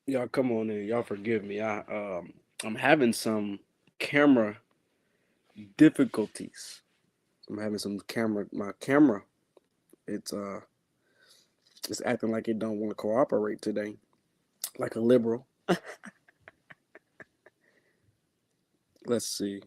Y'all come on in. Y'all forgive me. I'm having some camera difficulties. I'm having some my camera. It's uh it's acting like it don't want to cooperate today. Like a liberal. Let's see.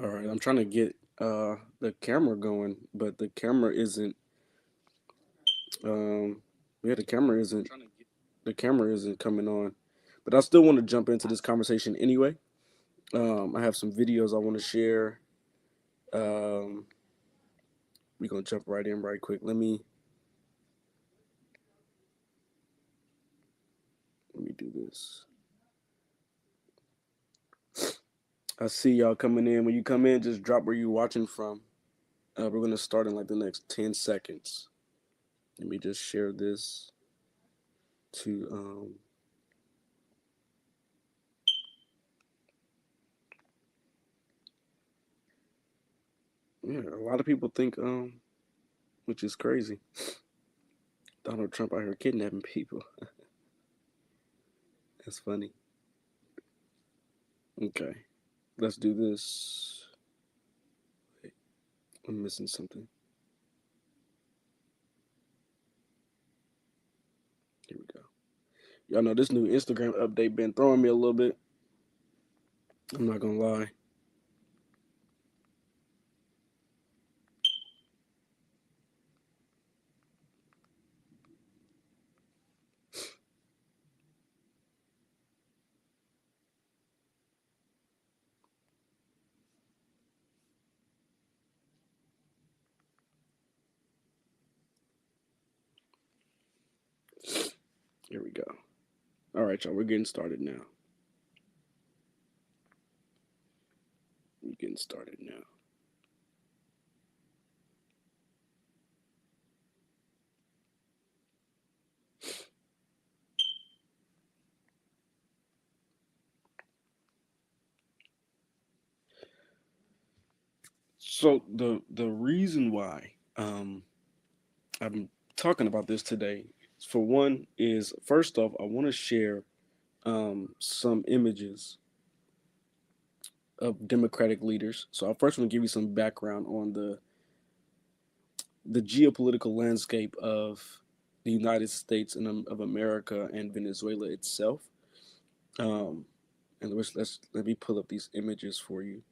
All right, I'm trying to get the camera going, but the camera isn't um yeah, the camera isn't coming on. But I still want to jump into this conversation anyway. I have some videos I want to share. Um, we're gonna jump right in right quick. Let me do this. I see y'all coming in. When you come in, just drop where you're watching from. We're gonna start in like the next 10 seconds. Let me just share this to yeah, a lot of people think which is crazy. Donald Trump out here kidnapping people. That's funny. Okay. Let's do this. Wait, I'm missing something. Here we go. Y'all know this new Instagram update been throwing me a little bit. I'm not gonna lie. Here we go. All right, y'all. We're getting started now. We're getting started now. So the reason why I'm talking about this today, for one, is first off, I want to share some images of Democratic leaders. So I first want to give you some background on the geopolitical landscape of the United States and of America and Venezuela itself. Um, and let me pull up these images for you.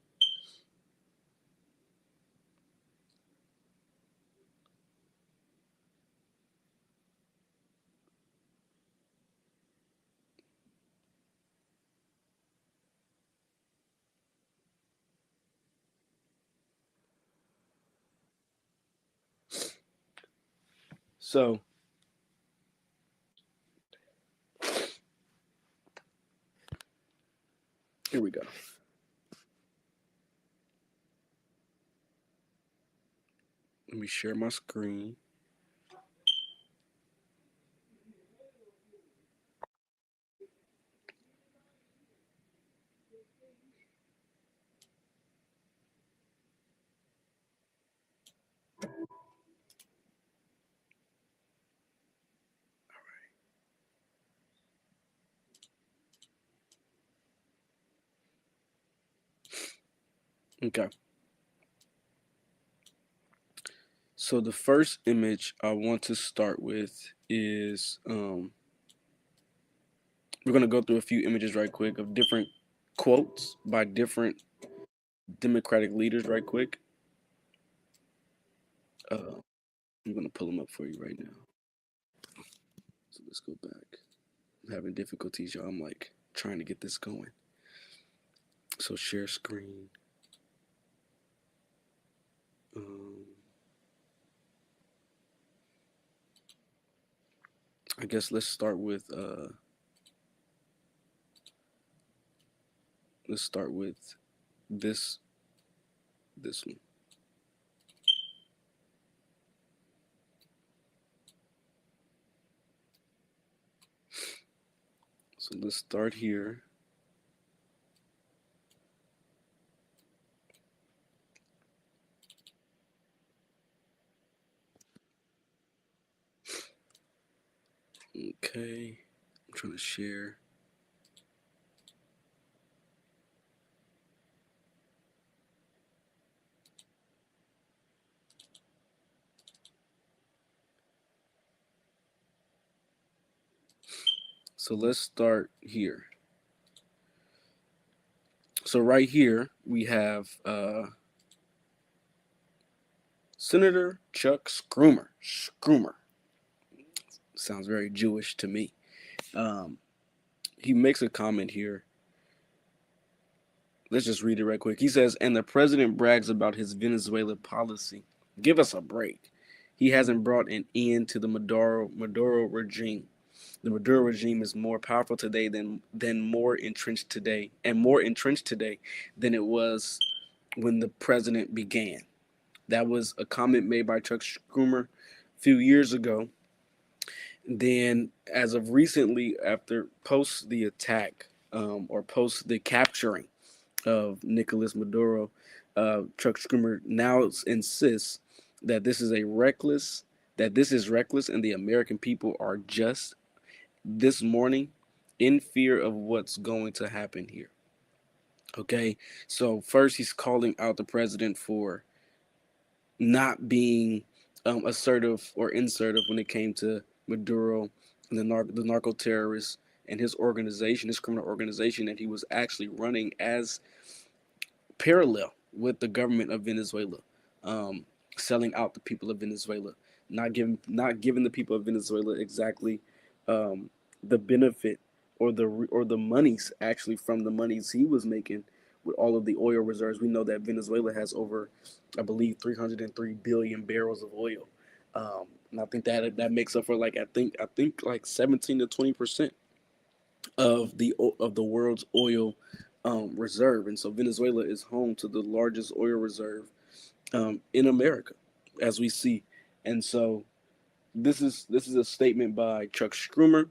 So here we go. Let me share my screen. Okay. So the first image I want to start with is we're gonna go through a few images right quick of different quotes by different Democratic leaders right quick. I'm gonna pull them up for you right now. So let's go back. I'm having difficulties, y'all. I'm like trying to get this going. So share screen. I guess let's start with this one. So let's start here. Okay, I'm trying to share. So let's start here. So right here we have Senator Chuck Schumer. Schumer sounds very Jewish to me. He makes a comment here. Let's just read it right quick. He says, and the president brags about his Venezuela policy. Give us a break. He hasn't brought an end to the Maduro regime. The Maduro regime is more powerful today than more entrenched today than it was when the president began. That was a comment made by Chuck Schumer a few years ago. Then, as of recently, after post the attack or post the capturing of Nicolás Maduro, Chuck Schumer now insists that this is reckless, and the American people are just this morning in fear of what's going to happen here. Okay, so first he's calling out the president for not being assertive or insertive when it came to Maduro and the narco terrorists and his organization, his criminal organization that he was actually running as parallel with the government of Venezuela, selling out the people of Venezuela, not giving the people of Venezuela exactly the benefit or the monies actually from the monies he was making with all of the oil reserves. We know that Venezuela has over, I believe, 303 billion barrels of oil, and I think that makes up for I think like 17 to 20% of the world's oil reserve. And so Venezuela is home to the largest oil reserve in America, as we see. And so this is a statement by Chuck Schumer.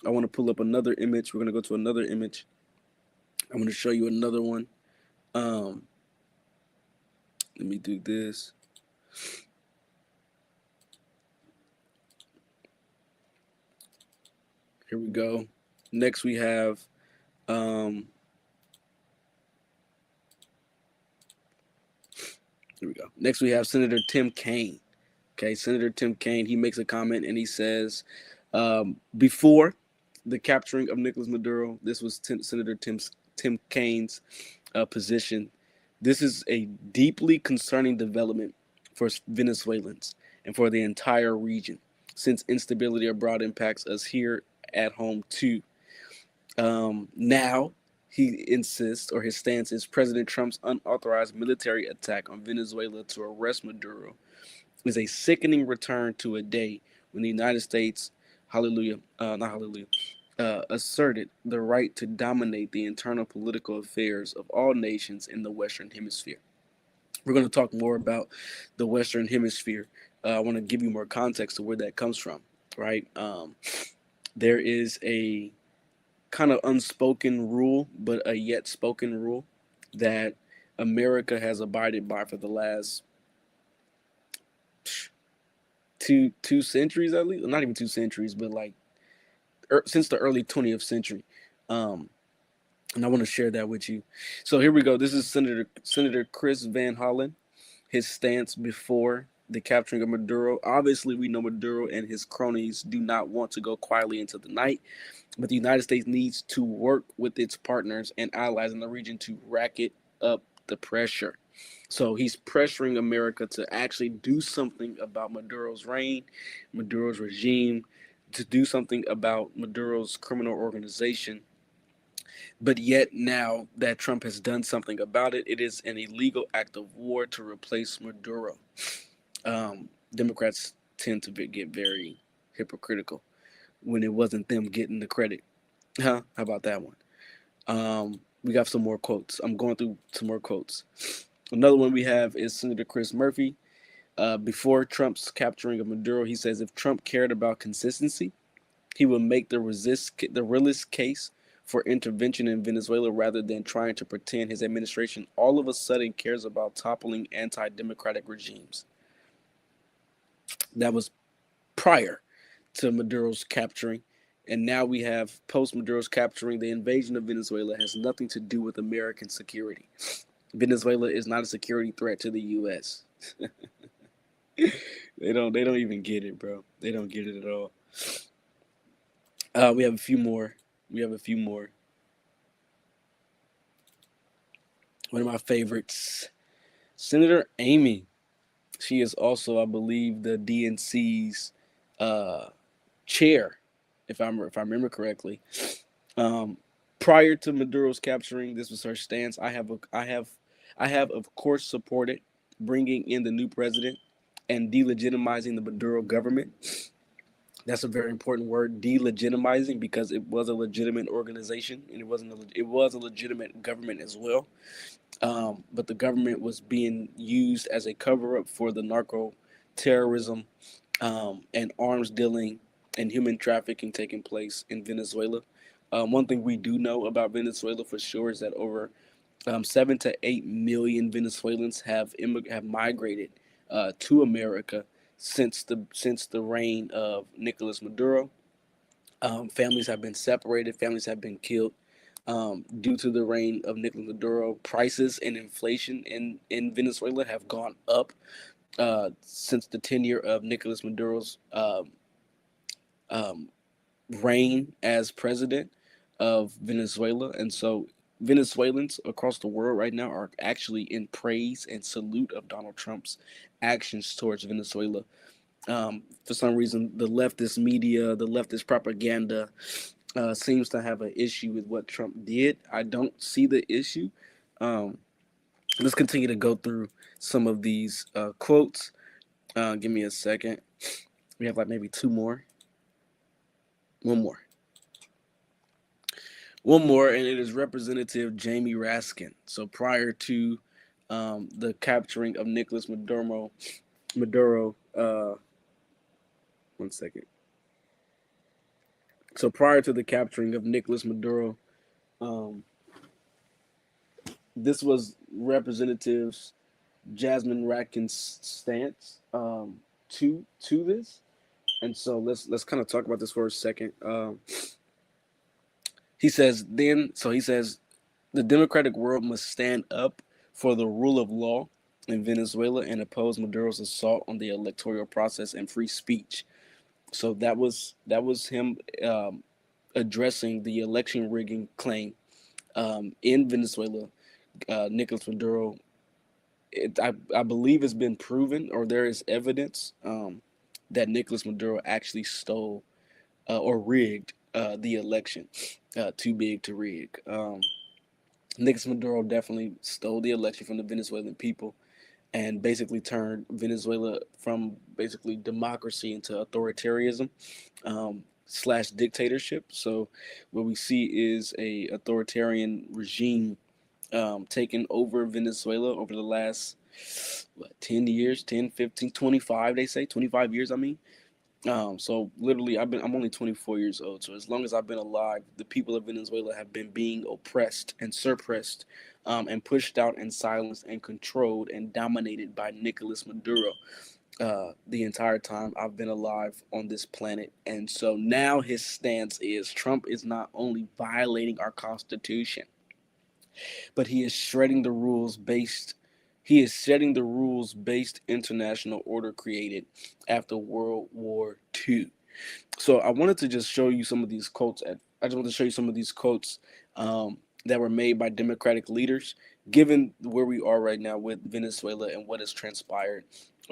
I want to pull up another image. We're going to go to another image. I'm going to show you another one. Let me do this. Here we go. Next we have here we go. Next we have Senator Tim Kaine. Okay, Senator Tim Kaine, he makes a comment and he says, before the capturing of Nicolás Maduro, this was Senator Tim Kaine's position. This is a deeply concerning development for Venezuelans and for the entire region, since instability abroad impacts us here at home too. Now, he insists, or his stance is, President Trump's unauthorized military attack on Venezuela to arrest Maduro is a sickening return to a day when the United States, asserted the right to dominate the internal political affairs of all nations in the Western Hemisphere. We're going to talk more about the Western Hemisphere. I want to give you more context to where that comes from, right? There is a kind of unspoken rule, but a yet spoken rule that America has abided by for the last two centuries, at least. Not even 2 centuries, but since the early 20th century. And I want to share that with you. So here we go. This is Senator Chris Van Hollen, his stance before the capturing of Maduro. Obviously, we know Maduro and his cronies do not want to go quietly into the night, but the United States needs to work with its partners and allies in the region to racket up the pressure. So he's pressuring America to actually do something about Maduro's reign, Maduro's regime, to do something about Maduro's criminal organization. But yet now that Trump has done something about it, it is an illegal act of war to replace Maduro. Democrats tend to get very hypocritical when it wasn't them getting the credit. Huh? How about that one? We got some more quotes. I'm going through some more quotes. Another one we have is Senator Chris Murphy. Before Trump's capturing of Maduro, he says if Trump cared about consistency, he would make the realist case for intervention in Venezuela rather than trying to pretend his administration all of a sudden cares about toppling anti-democratic regimes. That was prior to Maduro's capturing. And now we have post Maduro's capturing. The invasion of Venezuela has nothing to do with American security. Venezuela is not a security threat to the U.S. They don't even get it, bro. They don't get it at all. We have a few more. One of my favorites, Senator Amy. She is also, I believe, the DNC's chair, if I remember correctly. Prior to Maduro's capturing, this was her stance. I have of course supported bringing in the new president and delegitimizing the Maduro government. That's a very important word, delegitimizing, because it was a legitimate organization and it was a legitimate government as well. But the government was being used as a cover-up for the narco terrorism and arms dealing and human trafficking taking place in Venezuela. One thing we do know about Venezuela for sure is that over 7 to 8 million Venezuelans have migrated to America since the reign of Nicolás Maduro. Families have been separated. Families have been killed due to the reign of Nicolás Maduro. Prices and inflation in Venezuela have gone up since the tenure of Nicolás Maduro's reign as president of Venezuela. And so Venezuelans across the world right now are actually in praise and salute of Donald Trump's actions towards Venezuela. For some reason, the leftist media, the leftist propaganda seems to have an issue with what Trump did. I don't see the issue. Let's continue to go through some of these quotes. Give me a second. We have like maybe two more. One more, and it is Representative Jamie Raskin. So prior to the capturing of Nicolás Maduro, one second. So prior to the capturing of Nicolás Maduro, this was Representatives Jasmine Raskin's stance to this, and so let's kind of talk about this for a second. He says the democratic world must stand up for the rule of law in Venezuela and oppose Maduro's assault on the electoral process and free speech. So that was him addressing the election rigging claim in Venezuela. Nicolás Maduro, I believe it's been proven, or there is evidence that Nicolás Maduro actually stole or rigged the election. Too big to rig. Nicolás Maduro definitely stole the election from the Venezuelan people and basically turned Venezuela from basically democracy into authoritarianism slash dictatorship. So what we see is a authoritarian regime taking over Venezuela over the last 10 years, 10, 15, 25, they say, 25 years, I mean. So literally I'm only 24 years old. So as long as I've been alive, the people of Venezuela have been being oppressed and suppressed and pushed out and silenced and controlled and dominated by Nicolás Maduro the entire time I've been alive on this planet. And so now his stance is Trump is not only violating our Constitution, but he is shredding the rules based international order created after World War II. So I wanted to just show you some of these quotes. That were made by Democratic leaders, given where we are right now with Venezuela and what has transpired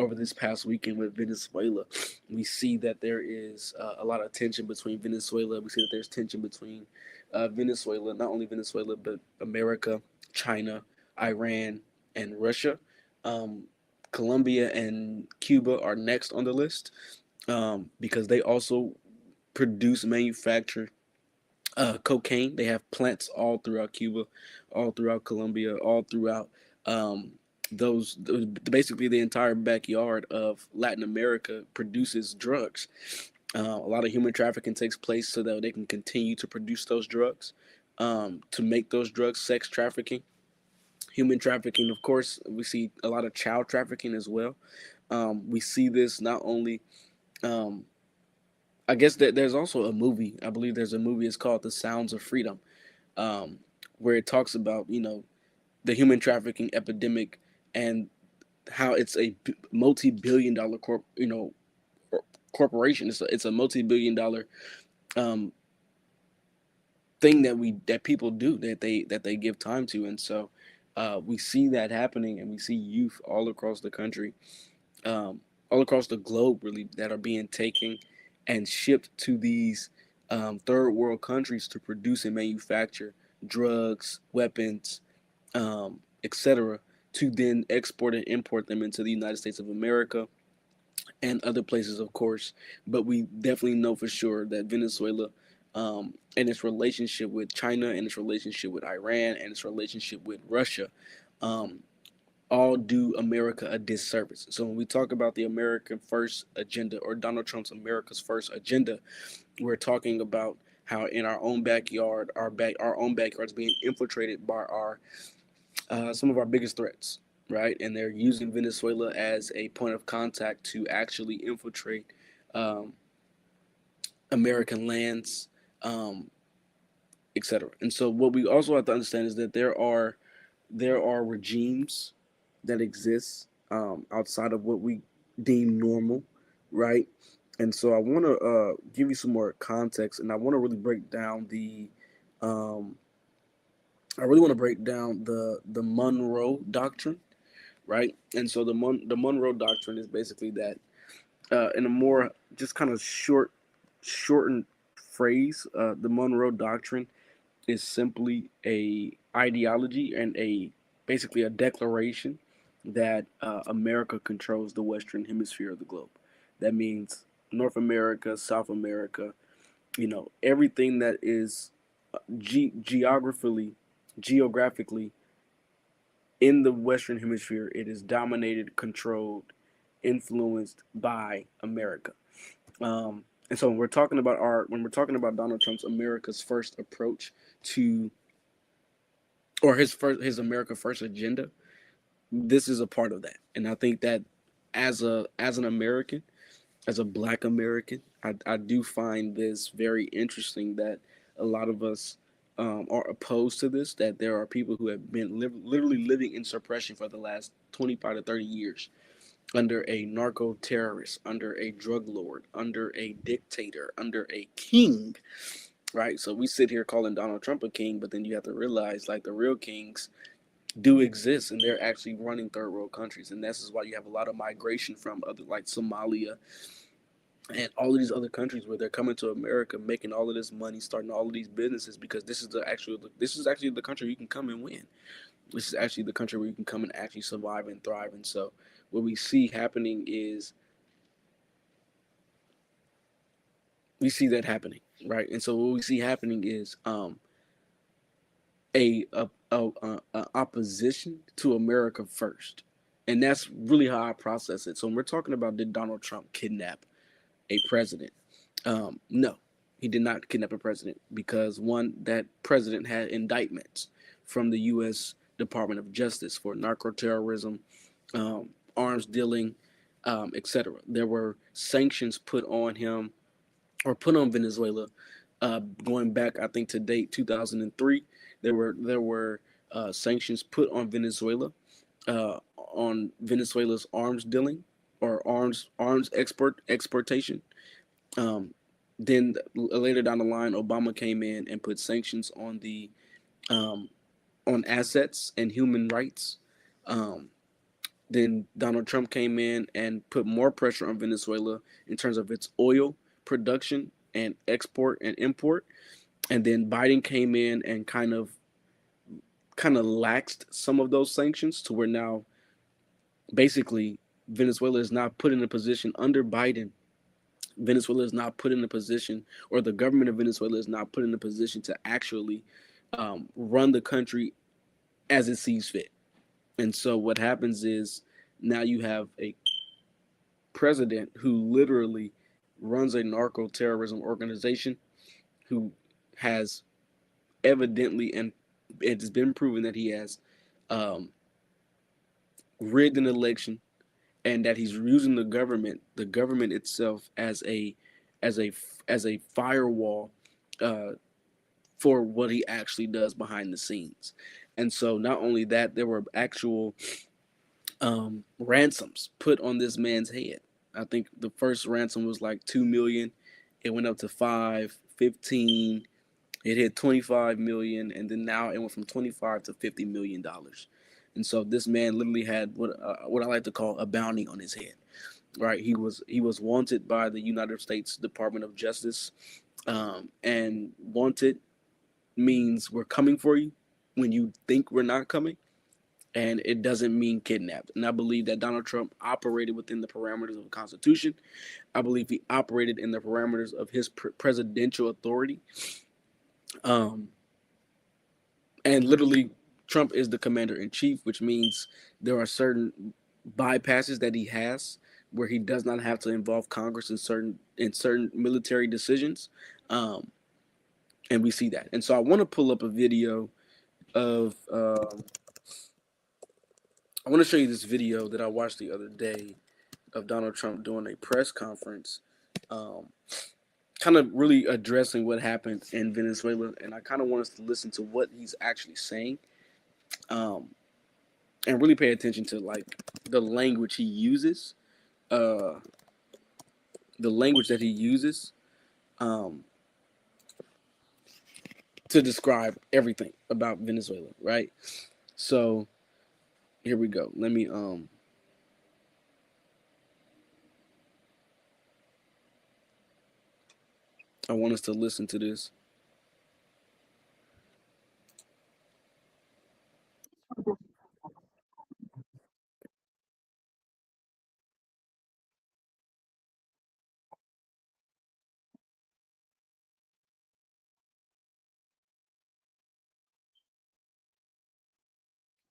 over this past weekend with Venezuela. We see that there is a lot of tension between Venezuela. We see that there's tension between Venezuela, not only Venezuela, but America, China, Iran, and Russia. Um, Colombia and Cuba are next on the list because they also produce, manufacture cocaine. They have plants all throughout Cuba, all throughout Colombia, all throughout um, those. Basically, the entire backyard of Latin America produces drugs. A lot of human trafficking takes place so that they can continue to produce those drugs, to make those drugs. Sex trafficking, human trafficking. Of course, we see a lot of child trafficking as well. We see this not only. Um, I guess that there's also a movie. I believe there's a movie. It's called The Sounds of Freedom, um, where it talks about the human trafficking epidemic and how it's a multi-billion-dollar corporation. It's a multi-billion-dollar um, thing that people do that they give time to, and so we see that happening, and we see youth all across the country, um, all across the globe, really, that are being taken and shipped to these third world countries to produce and manufacture drugs, weapons, etc., to then export and import them into the United States of America and other places, of course. But we definitely know for sure that Venezuela, and its relationship with China, and its relationship with Iran, and its relationship with Russia, um, all do America a disservice. So when we talk about the American First agenda, or Donald Trump's America's First agenda, we're talking about how in our own backyard, our own backyard is being infiltrated by our some of our biggest threats, right? And they're using Venezuela as a point of contact to actually infiltrate um, American lands, um, etc. And so, what we also have to understand is that there are regimes that exist outside of what we deem normal, right? And so, I want to give you some more context, and I want to really break down um, the Monroe Doctrine, right? And so the Monroe Doctrine is basically that, in a more just kind of shortened phrase, the Monroe Doctrine is simply a ideology and a basically a declaration that America controls the Western Hemisphere of the globe. That means North America, South America, everything that is geographically in the Western Hemisphere, it is dominated, controlled, influenced by America. And so when we're talking about Donald Trump's America's First approach to, or his America First agenda, this is a part of that. And I think that as an American, as a Black American, I do find this very interesting that a lot of us are opposed to this. That there are people who have been literally living in suppression for the last 25 to 30 years under a narco terrorist, under a drug lord, under a dictator, under a king, right? So we sit here calling Donald Trump a king, but then you have to realize, like, the real kings do exist, and they're actually running third world countries, and this is why you have a lot of migration from other, like Somalia and all of these other countries, where they're coming to America, making all of this money, starting all of these businesses, because this is actually the country you can come and win. This is actually the country where you can come and actually survive and thrive. And so what we see happening is we see that happening, right? And so what we see happening is a opposition to America first, and that's really how I process it. So when we're talking about, did Donald Trump kidnap a president? No, he did not kidnap a president, because one, that president had indictments from the U.S. Department of Justice for narco terrorism, arms dealing, etc. There were sanctions put on him, or put on Venezuela, going back, I think, to date 2003. There were sanctions put on Venezuela, on Venezuela's arms dealing, or arms exportation. Um, then later down the line, Obama came in and put sanctions um, on assets and human rights. Um, Then Donald Trump came in and put more pressure on Venezuela in terms of its oil production and export and import. And then Biden came in and kind of laxed some of those sanctions to where now basically Venezuela is not put in a position under Biden. Venezuela is not put in a position, or the government of Venezuela is not put in a position to actually run the country as it sees fit. And so what happens is now you have a president who literally runs a narco terrorism organization, who has evidently, and it has been proven that he has um, rigged an election, and that he's using the government itself as a as a firewall uh, for what he actually does behind the scenes. And so not only that, there were actual ransoms put on this man's head. I think the first ransom was like 2 million. It went up to 5, 15. It hit 25 million, and then now it went from 25 to $50 million. And so this man literally had what I like to call a bounty on his head. Right, he was wanted by the United States Department of Justice, and wanted means we're coming for you when you think we're not coming, and it doesn't mean kidnapped. And I believe that Donald Trump operated within the parameters of the Constitution. I believe he operated in the parameters of his presidential authority. Um, and literally, Trump is the commander in chief, which means there are certain bypasses that he has where he does not have to involve Congress in certain military decisions, and we see that. And so I want to pull up a video of. I want to show you this video that I watched the other day of Donald Trump doing a press conference, um, kind of really addressing what happened in Venezuela, and I kind of want us to listen to what he's actually saying, um, and really pay attention to like the language he uses, uh, the language that he uses um, to describe everything about Venezuela, right? So here we go. Let me I want us to listen to this.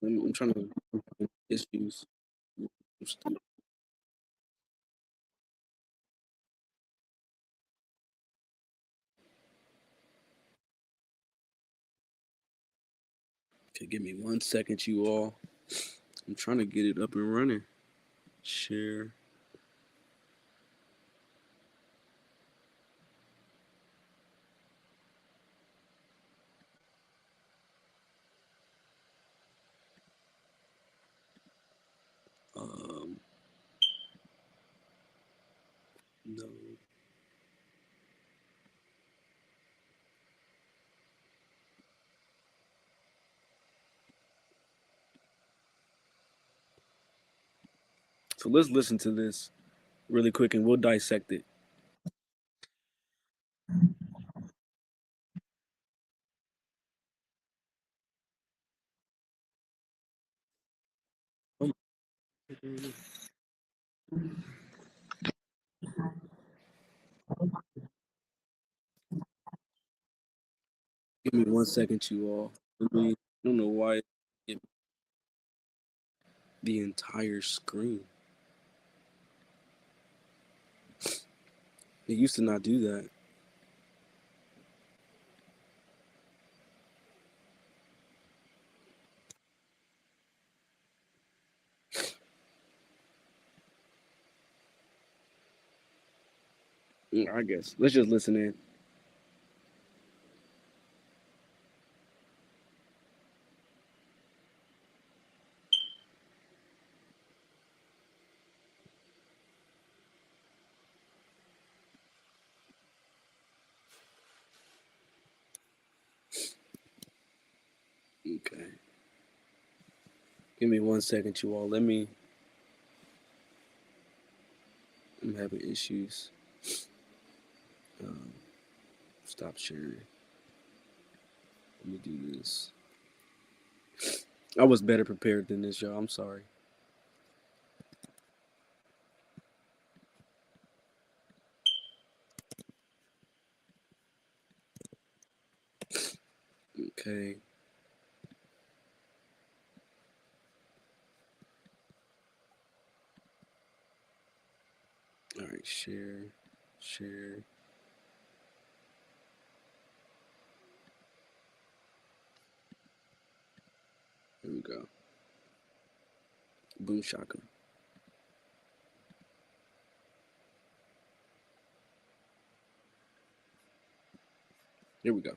I'm trying to issues. Okay, give me 1 second, you all. I'm trying to get it up and running. Share. Um, no. So let's listen to this really quick, and we'll dissect it. Oh, give me 1 second, you all. I don't know why it the entire screen. It used to not do that. I guess. Let's just listen in. Okay. Give me 1 second, you all. Let me having issues. Um, Stop sharing. Let me do this. I was better prepared than this, y'all. I'm sorry. Okay. All right. Share. Share. Here we go. Boom shaka. Here we go.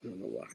I don't know why.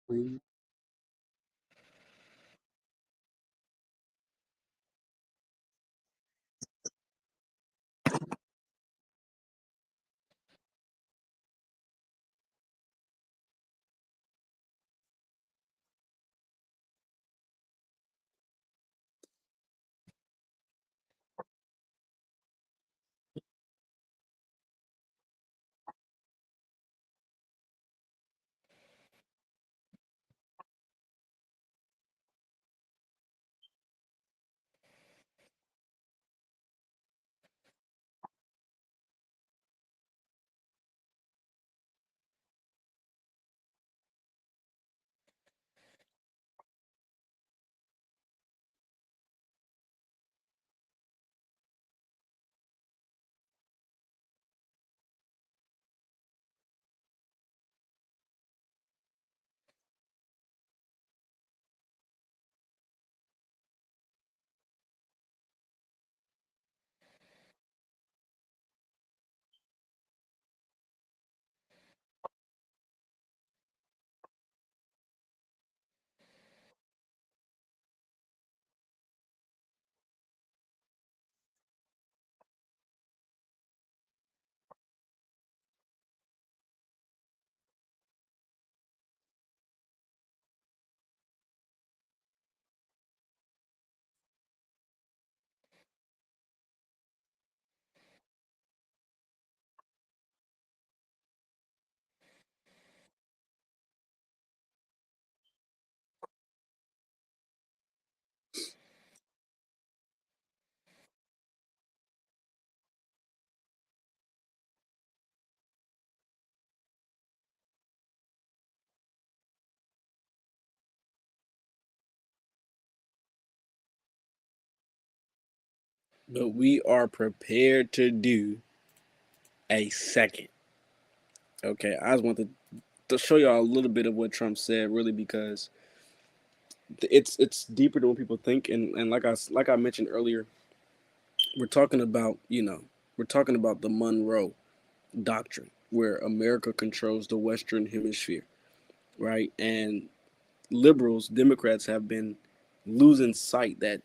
But we are prepared to do a second. Okay, I just wanted to show y'all a little bit of what Trump said, really, because it's deeper than what people think, and like I mentioned earlier, we're talking about we're talking about the Monroe Doctrine, where America controls the Western Hemisphere, right? And liberals, Democrats have been losing sight that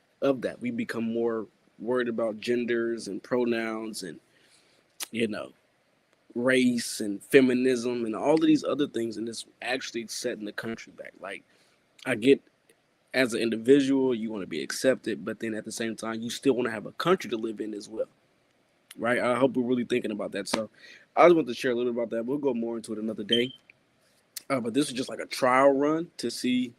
we become more worried about genders and pronouns and you know race and feminism and all of these other things, and it's actually setting the country back. Like, I get, as an individual you want to be accepted, but then at the same time you still want to have a country to live in as well, right? I hope we're really thinking about that. So I just want to share a little about that. We'll go more into it another day. But this is just like a trial run to see,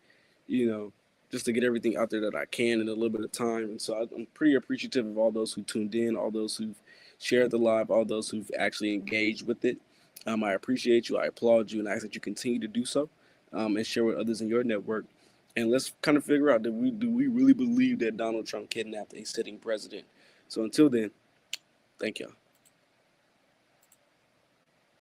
you know, just to get everything out there that I can in a little bit of time. And so I'm pretty appreciative of all those who tuned in, all those who've shared the live, all those who've actually engaged with it. I appreciate you. I applaud you, and I ask that you continue to do so, and share with others in your network. And let's kind of figure out, do we really believe that Donald Trump kidnapped a sitting president? So until then, thank y'all.